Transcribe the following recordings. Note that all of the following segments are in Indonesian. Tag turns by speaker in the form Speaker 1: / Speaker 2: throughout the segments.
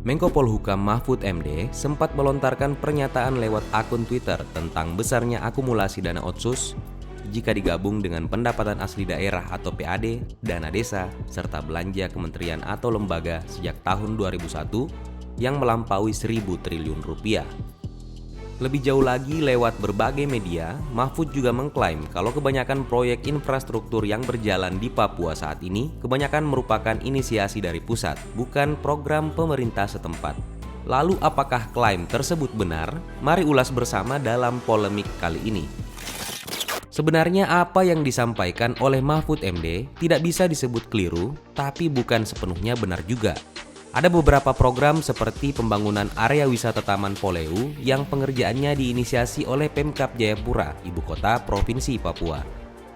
Speaker 1: Menko Polhukam Mahfud MD sempat melontarkan pernyataan lewat akun Twitter tentang besarnya akumulasi dana otsus jika digabung dengan pendapatan asli daerah atau PAD, dana desa, serta belanja kementerian atau lembaga sejak tahun 2001 yang melampaui 1.000 triliun rupiah. Lebih jauh lagi, lewat berbagai media, Mahfud juga mengklaim kalau kebanyakan proyek infrastruktur yang berjalan di Papua saat ini kebanyakan merupakan inisiasi dari pusat, bukan program pemerintah setempat. Lalu apakah klaim tersebut benar? Mari ulas bersama dalam polemik kali ini. Sebenarnya apa yang disampaikan oleh Mahfud MD tidak bisa disebut keliru, tapi bukan sepenuhnya benar juga. Ada beberapa program seperti pembangunan area wisata Taman Poleu yang pengerjaannya diinisiasi oleh Pemkab Jayapura, ibu kota Provinsi Papua.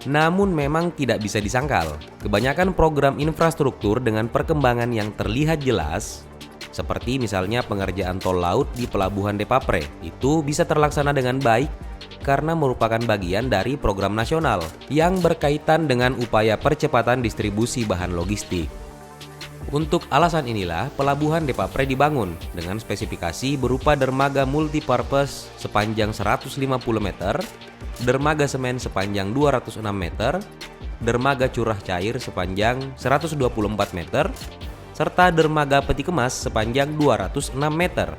Speaker 1: Namun memang tidak bisa disangkal, kebanyakan program infrastruktur dengan perkembangan yang terlihat jelas, seperti misalnya pengerjaan tol laut di Pelabuhan Depapre, itu bisa terlaksana dengan baik karena merupakan bagian dari program nasional yang berkaitan dengan upaya percepatan distribusi bahan logistik. Untuk alasan inilah, Pelabuhan Depapre dibangun dengan spesifikasi berupa dermaga multipurpose sepanjang 150 meter, dermaga semen sepanjang 206 meter, dermaga curah cair sepanjang 124 meter, serta dermaga peti kemas sepanjang 206 meter.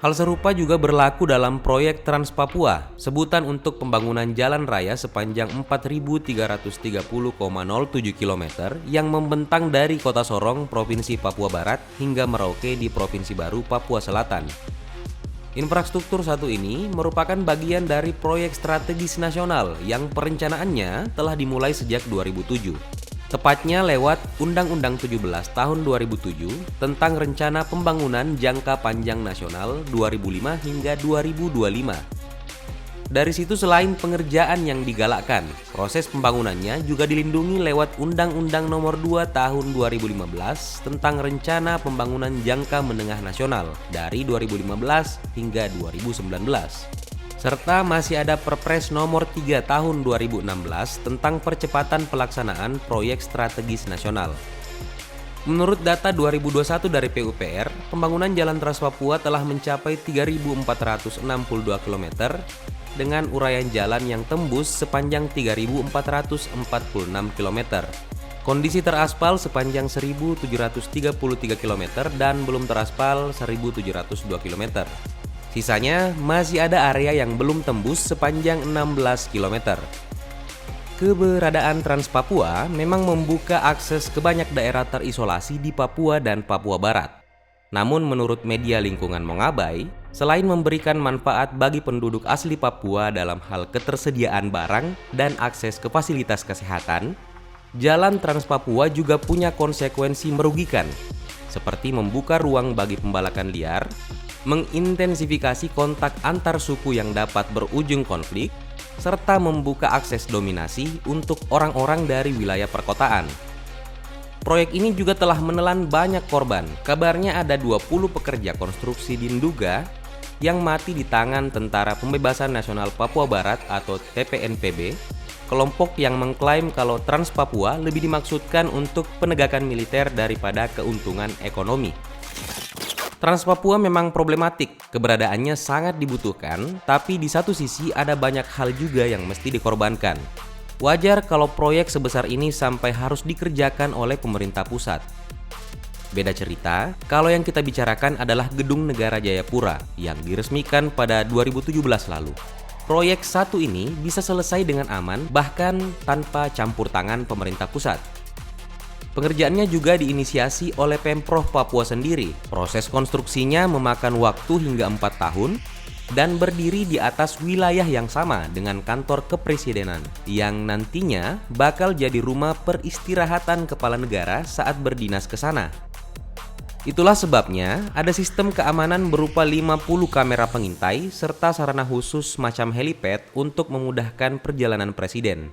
Speaker 1: Hal serupa juga berlaku dalam proyek Trans Papua, sebutan untuk pembangunan jalan raya sepanjang 4.330,07 km yang membentang dari Kota Sorong, Provinsi Papua Barat hingga Merauke di Provinsi Baru, Papua Selatan. Infrastruktur satu ini merupakan bagian dari proyek strategis nasional yang perencanaannya telah dimulai sejak 2007. Tepatnya lewat Undang-Undang 17 tahun 2007 tentang Rencana Pembangunan Jangka Panjang Nasional 2005 hingga 2025. Dari situ selain pengerjaan yang digalakkan, proses pembangunannya juga dilindungi lewat Undang-Undang Nomor 2 tahun 2015 tentang Rencana Pembangunan Jangka Menengah Nasional dari 2015 hingga 2019. Serta masih ada Perpres Nomor 3 Tahun 2016 tentang percepatan pelaksanaan proyek strategis nasional. Menurut data 2021 dari PUPR, pembangunan Jalan Trans Papua telah mencapai 3.462 km dengan uraian jalan yang tembus sepanjang 3.446 km. Kondisi teraspal sepanjang 1.733 km dan belum teraspal 1.702 km. Sisanya masih ada area yang belum tembus sepanjang 16 km. Keberadaan Trans Papua memang membuka akses ke banyak daerah terisolasi di Papua dan Papua Barat. Namun menurut media lingkungan Mongabai, selain memberikan manfaat bagi penduduk asli Papua dalam hal ketersediaan barang dan akses ke fasilitas kesehatan, Jalan Trans Papua juga punya konsekuensi merugikan, seperti membuka ruang bagi pembalakan liar, mengintensifikasi kontak antar suku yang dapat berujung konflik, serta membuka akses dominasi untuk orang-orang dari wilayah perkotaan. Proyek ini juga telah menelan banyak korban. Kabarnya ada 20 pekerja konstruksi di Nduga yang mati di tangan Tentara Pembebasan Nasional Papua Barat atau TPNPB, kelompok yang mengklaim kalau Trans Papua lebih dimaksudkan untuk penegakan militer daripada keuntungan ekonomi. Trans Papua memang problematik, keberadaannya sangat dibutuhkan, tapi di satu sisi ada banyak hal juga yang mesti dikorbankan. Wajar kalau proyek sebesar ini sampai harus dikerjakan oleh pemerintah pusat. Beda cerita, kalau yang kita bicarakan adalah Gedung Negara Jayapura yang diresmikan pada 2017 lalu. Proyek satu ini bisa selesai dengan aman, bahkan tanpa campur tangan pemerintah pusat. Pengerjaannya juga diinisiasi oleh Pemprov Papua sendiri. Proses konstruksinya memakan waktu hingga 4 tahun dan berdiri di atas wilayah yang sama dengan kantor kepresidenan yang nantinya bakal jadi rumah peristirahatan kepala negara saat berdinas ke sana. Itulah sebabnya ada sistem keamanan berupa 50 kamera pengintai serta sarana khusus macam helipad untuk memudahkan perjalanan presiden.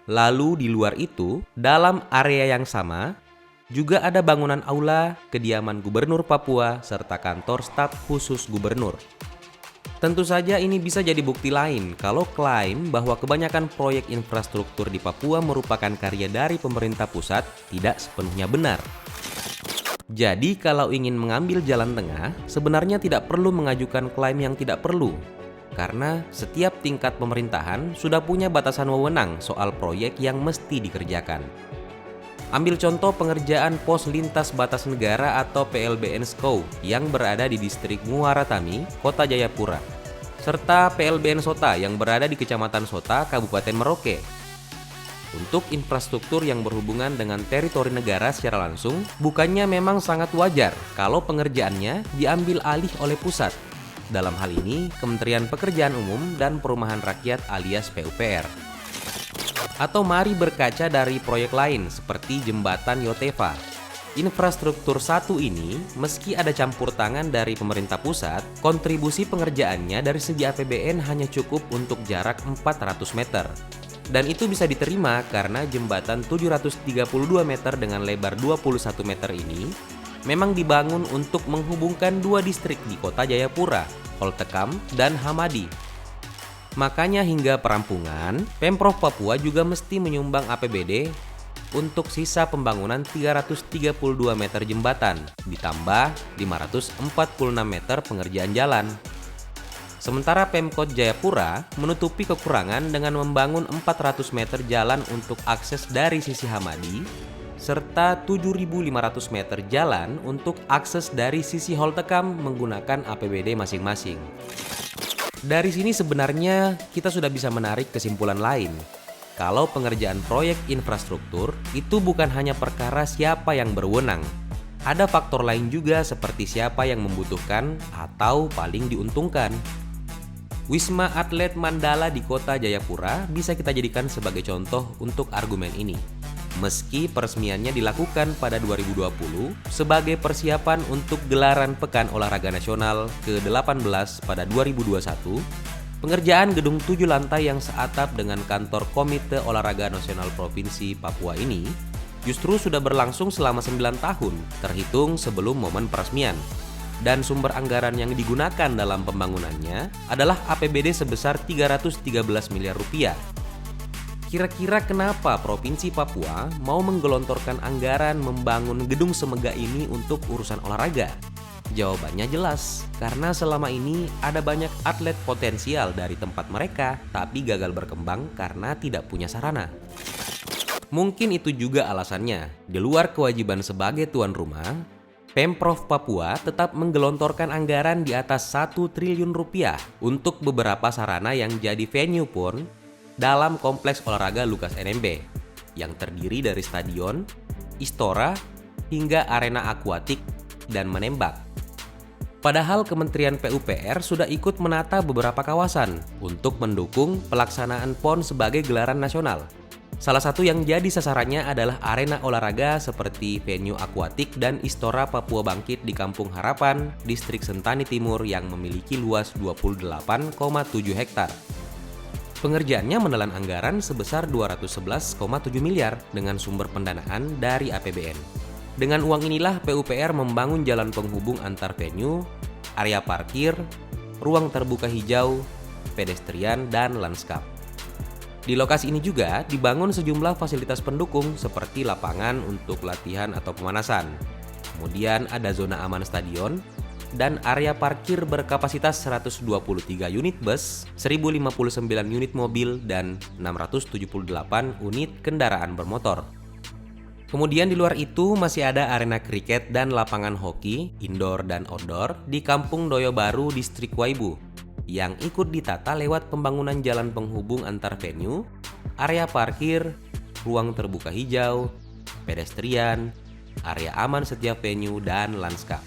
Speaker 1: Lalu di luar itu, dalam area yang sama, juga ada bangunan aula, kediaman Gubernur Papua, serta kantor staf khusus Gubernur. Tentu saja ini bisa jadi bukti lain kalau klaim bahwa kebanyakan proyek infrastruktur di Papua merupakan karya dari pemerintah pusat tidak sepenuhnya benar. Jadi kalau ingin mengambil jalan tengah, sebenarnya tidak perlu mengajukan klaim yang tidak perlu. Karena setiap tingkat pemerintahan sudah punya batasan wewenang soal proyek yang mesti dikerjakan. Ambil contoh pengerjaan pos lintas batas negara atau PLBN SCOW yang berada di distrik Muara Tami, Kota Jayapura, serta PLBN Sota yang berada di Kecamatan Sota, Kabupaten Merauke. Untuk infrastruktur yang berhubungan dengan teritori negara secara langsung, bukannya memang sangat wajar kalau pengerjaannya diambil alih oleh pusat. Dalam hal ini, Kementerian Pekerjaan Umum dan Perumahan Rakyat alias PUPR. Atau mari berkaca dari proyek lain seperti Jembatan Yotefa. Infrastruktur satu ini, meski ada campur tangan dari pemerintah pusat, kontribusi pengerjaannya dari segi APBN hanya cukup untuk jarak 400 meter. Dan itu bisa diterima karena jembatan 732 meter dengan lebar 21 meter ini memang dibangun untuk menghubungkan dua distrik di Kota Jayapura, Holtekam dan Hamadi. Makanya hingga perampungan, Pemprov Papua juga mesti menyumbang APBD untuk sisa pembangunan 332 meter jembatan, ditambah 546 meter pengerjaan jalan. Sementara Pemkot Jayapura menutupi kekurangan dengan membangun 400 meter jalan untuk akses dari sisi Hamadi, serta 7.500 meter jalan untuk akses dari sisi Holtekam menggunakan APBD masing-masing. Dari sini sebenarnya kita sudah bisa menarik kesimpulan lain. Kalau pengerjaan proyek infrastruktur itu bukan hanya perkara siapa yang berwenang. Ada faktor lain juga seperti siapa yang membutuhkan atau paling diuntungkan. Wisma Atlet Mandala di Kota Jayapura bisa kita jadikan sebagai contoh untuk argumen ini. Meski peresmiannya dilakukan pada 2020 sebagai persiapan untuk gelaran Pekan Olahraga Nasional ke-18 pada 2021, pengerjaan gedung 7 lantai yang seatap dengan kantor Komite Olahraga Nasional Provinsi Papua ini justru sudah berlangsung selama 9 tahun, terhitung sebelum momen peresmian. Dan sumber anggaran yang digunakan dalam pembangunannya adalah APBD sebesar 313 miliar rupiah. Kira-kira kenapa Provinsi Papua mau menggelontorkan anggaran membangun gedung semegah ini untuk urusan olahraga? Jawabannya jelas, karena selama ini ada banyak atlet potensial dari tempat mereka, tapi gagal berkembang karena tidak punya sarana. Mungkin itu juga alasannya, di luar kewajiban sebagai tuan rumah, Pemprov Papua tetap menggelontorkan anggaran di atas 1 triliun rupiah untuk beberapa sarana yang jadi venue pun dalam kompleks olahraga Lukas NMB yang terdiri dari stadion, istora, hingga arena akuatik dan menembak. Padahal Kementerian PUPR sudah ikut menata beberapa kawasan untuk mendukung pelaksanaan PON sebagai gelaran nasional. Salah satu yang jadi sasarannya adalah arena olahraga seperti venue akuatik dan Istora Papua Bangkit di Kampung Harapan, Distrik Sentani Timur yang memiliki luas 28,7 hektar. Pengerjaannya menelan anggaran sebesar 211,7 miliar dengan sumber pendanaan dari APBN. Dengan uang inilah PUPR membangun jalan penghubung antar venue, area parkir, ruang terbuka hijau, pedestrian, dan lanskap. Di lokasi ini juga dibangun sejumlah fasilitas pendukung seperti lapangan untuk latihan atau pemanasan. Kemudian ada zona aman stadion dan area parkir berkapasitas 123 unit bus, 1059 unit mobil, dan 678 unit kendaraan bermotor. Kemudian di luar itu masih ada arena kriket dan lapangan hoki, indoor dan outdoor di Kampung Doyo Baru, Distrik Waibu, yang ikut ditata lewat pembangunan jalan penghubung antar venue, area parkir, ruang terbuka hijau, pedestrian, area aman setiap venue, dan lanskap.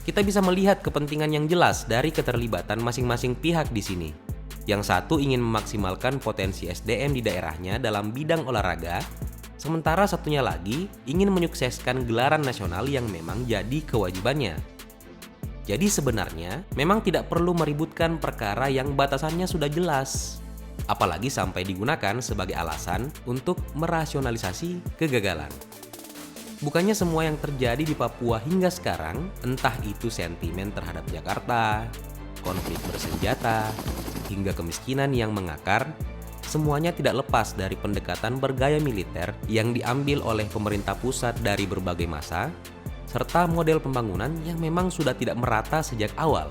Speaker 1: Kita bisa melihat kepentingan yang jelas dari keterlibatan masing-masing pihak di sini. Yang satu ingin memaksimalkan potensi SDM di daerahnya dalam bidang olahraga, sementara satunya lagi ingin menyukseskan gelaran nasional yang memang jadi kewajibannya. Jadi sebenarnya memang tidak perlu meributkan perkara yang batasannya sudah jelas, apalagi sampai digunakan sebagai alasan untuk merasionalisasi kegagalan. Bukannya semua yang terjadi di Papua hingga sekarang, entah itu sentimen terhadap Jakarta, konflik bersenjata, hingga kemiskinan yang mengakar, semuanya tidak lepas dari pendekatan bergaya militer yang diambil oleh pemerintah pusat dari berbagai masa, serta model pembangunan yang memang sudah tidak merata sejak awal.